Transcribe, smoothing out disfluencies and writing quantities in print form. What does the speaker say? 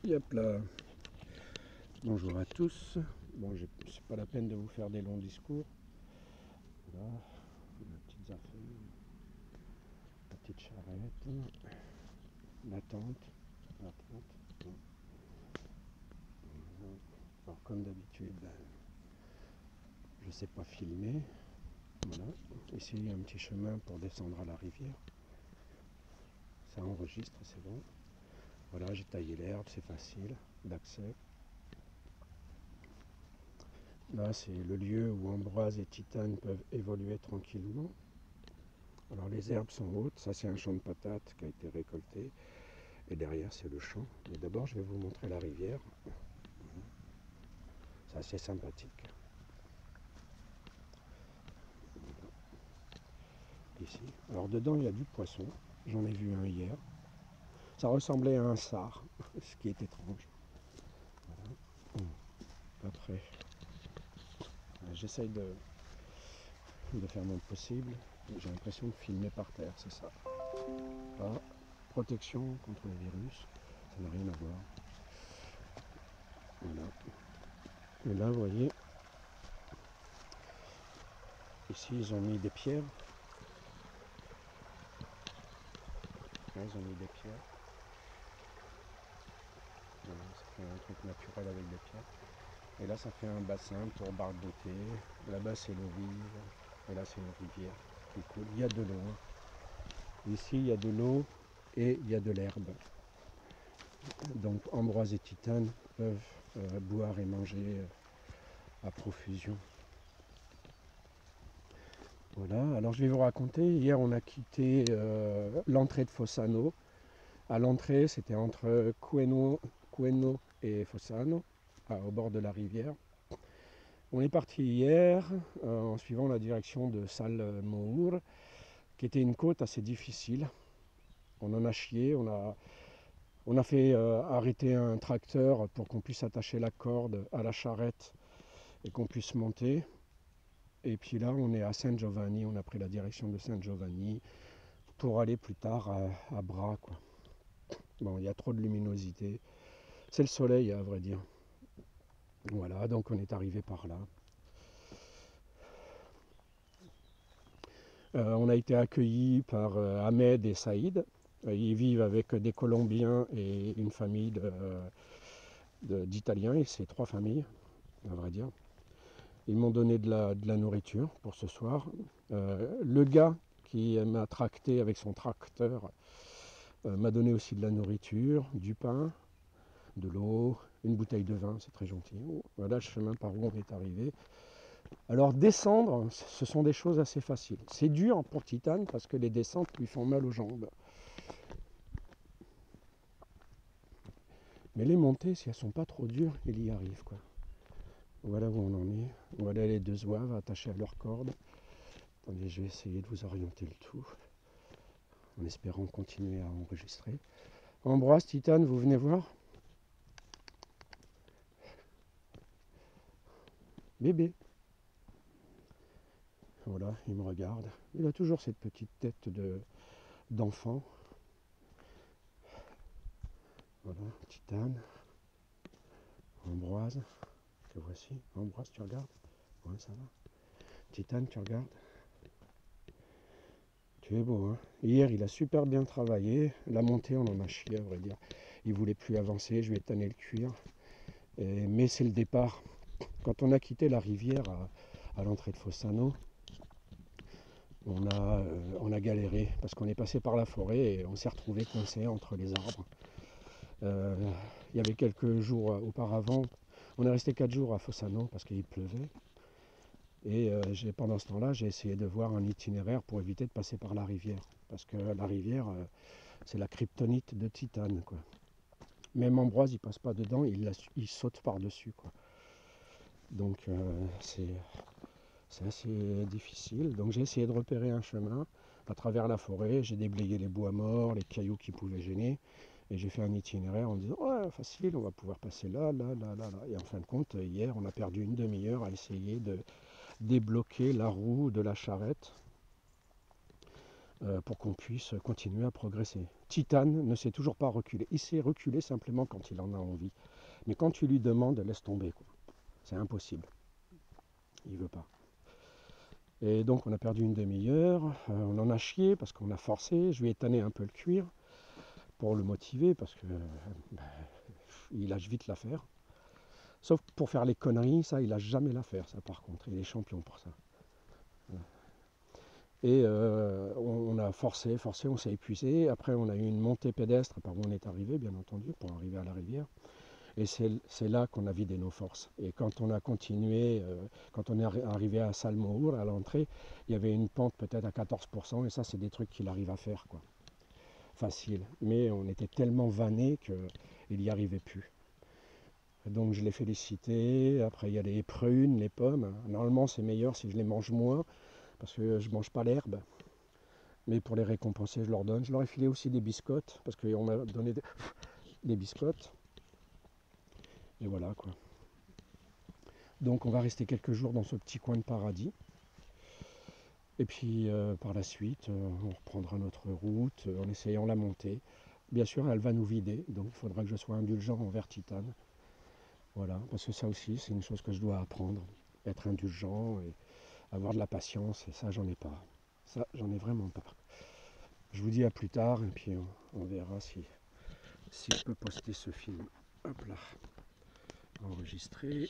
Hop là. Bonjour à tous. Bon, c'est pas la peine de vous faire des longs discours. Voilà, les petites affaires, la petite charrette, la tente, la tente. Alors comme d'habitude, je sais pas filmer. Voilà. Ici, il y a un petit chemin pour descendre à la rivière. Ça enregistre, c'est bon. Voilà, j'ai taillé l'herbe, c'est facile d'accès. Là, c'est le lieu où Ambroise et Titane peuvent évoluer tranquillement. Alors les herbes sont hautes, ça c'est un champ de patates qui a été récolté. Et derrière c'est le champ. Mais d'abord je vais vous montrer la rivière. C'est assez sympathique. Ici. Alors dedans il y a du poisson. J'en ai vu un hier. Ça ressemblait à un sard, ce qui est étrange. Voilà. Après, j'essaye de faire mon possible. J'ai l'impression de filmer par terre, c'est ça. Là, protection contre le virus, ça n'a rien à voir. Voilà. Et là, vous voyez, ici ils ont mis des pierres. Là, ils ont mis des pierres. Voilà, ça fait un truc naturel avec des pierres. Et là, ça fait un bassin pour barboter. Là-bas, c'est l'eau vive. Et là, c'est une rivière qui coule. Il y a de l'eau. Ici, il y a de l'eau et il y a de l'herbe. Donc, Ambroise et Titane peuvent boire et manger à profusion. Voilà, alors je vais vous raconter. Hier, on a quitté l'entrée de Fossano. À l'entrée, c'était entre Queno et Fossano, au bord de la rivière. On est parti hier en suivant la direction de Salmour, qui était une côte assez difficile. On en a chié, on a fait arrêter un tracteur pour qu'on puisse attacher la corde à la charrette et qu'on puisse monter. Et puis là, on est à San Giovanni, on a pris la direction de San Giovanni pour aller plus tard à Bra, quoi. Bon, il y a trop de luminosité. C'est le soleil, à vrai dire. Voilà, donc on est arrivé par là. On a été accueillis par Ahmed et Saïd. Ils vivent avec des Colombiens et une famille d'Italiens, et c'est 3 familles, à vrai dire. Ils m'ont donné de la nourriture pour ce soir. Le gars qui m'a tracté avec son tracteur m'a donné aussi de la nourriture, du pain, de l'eau, une bouteille de vin, c'est très gentil. Voilà le chemin par où on est arrivé. Alors descendre, ce sont des choses assez faciles. C'est dur pour Titane parce que les descentes lui font mal aux jambes. Mais les montées, si elles sont pas trop dures, il y arrive, quoi. Voilà où on en est. Voilà les 2 zouaves attachés à leur corde. Attendez, je vais essayer de vous orienter le tout, en espérant continuer à enregistrer. Ambroise, Titane, vous venez voir? Bébé. Voilà, il me regarde. Il a toujours cette petite tête d'enfant. Voilà, Titane. Ambroise, te voici. Ambroise, tu regardes? Ouais, ça va. Titane, tu regardes? Tu es beau, hein? Hier, il a super bien travaillé. La montée, on en a chié, à vrai dire. Il voulait plus avancer, je lui ai tanné le cuir. Mais c'est le départ. Quand on a quitté la rivière à l'entrée de Fossano, on a galéré parce qu'on est passé par la forêt et on s'est retrouvé coincé entre les arbres. Il y avait quelques jours auparavant, on est resté 4 jours à Fossano parce qu'il pleuvait. Et pendant ce temps-là, j'ai essayé de voir un itinéraire pour éviter de passer par la rivière. Parce que la rivière, c'est la kryptonite de Titane, quoi. Même Ambroise, il passe pas dedans, il saute par-dessus, quoi. Donc c'est assez difficile. Donc j'ai essayé de repérer un chemin à travers la forêt. J'ai déblayé les bois morts, les cailloux qui pouvaient gêner. Et j'ai fait un itinéraire en disant ouais, facile, on va pouvoir passer là, là, là, là, là. Et en fin de compte, hier, on a perdu une demi-heure à essayer de débloquer la roue de la charrette pour qu'on puisse continuer à progresser. Titane ne s'est toujours pas reculé. Il s'est reculé simplement quand il en a envie. Mais quand tu lui demandes, laisse tomber, quoi. C'est impossible. Il veut pas. Et donc on a perdu une demi-heure. On en a chié parce qu'on a forcé. Je lui ai tanné un peu le cuir pour le motiver parce que il lâche vite l'affaire. Sauf pour faire les conneries, ça il lâche jamais l'affaire, ça par contre. Il est champion pour ça. Et on a forcé, on s'est épuisé. Après, on a eu une montée pédestre par où on est arrivé, bien entendu, pour arriver à la rivière. Et c'est là qu'on a vidé nos forces. Et quand on a continué, quand on est arrivé à Salmour, à l'entrée, il y avait une pente peut-être à 14%. Et ça, c'est des trucs qu'il arrive à faire, quoi. Facile. Mais on était tellement vannés qu'il n'y arrivait plus. Donc je l'ai félicité. Après, il y a les prunes, les pommes. Normalement, c'est meilleur si je les mange moins, parce que je ne mange pas l'herbe. Mais pour les récompenser, je leur donne. Je leur ai filé aussi des biscottes, parce qu'on m'a donné des biscottes. Et voilà quoi. Donc on va rester quelques jours dans ce petit coin de paradis. Et puis par la suite, on reprendra notre route en essayant la montée. Bien sûr, elle va nous vider, donc il faudra que je sois indulgent envers Titane. Voilà, parce que ça aussi, c'est une chose que je dois apprendre. Être indulgent et avoir de la patience, et ça, j'en ai pas. Ça, j'en ai vraiment pas. Je vous dis à plus tard, et puis on verra si je peux poster ce film. Hop là, enregistrer.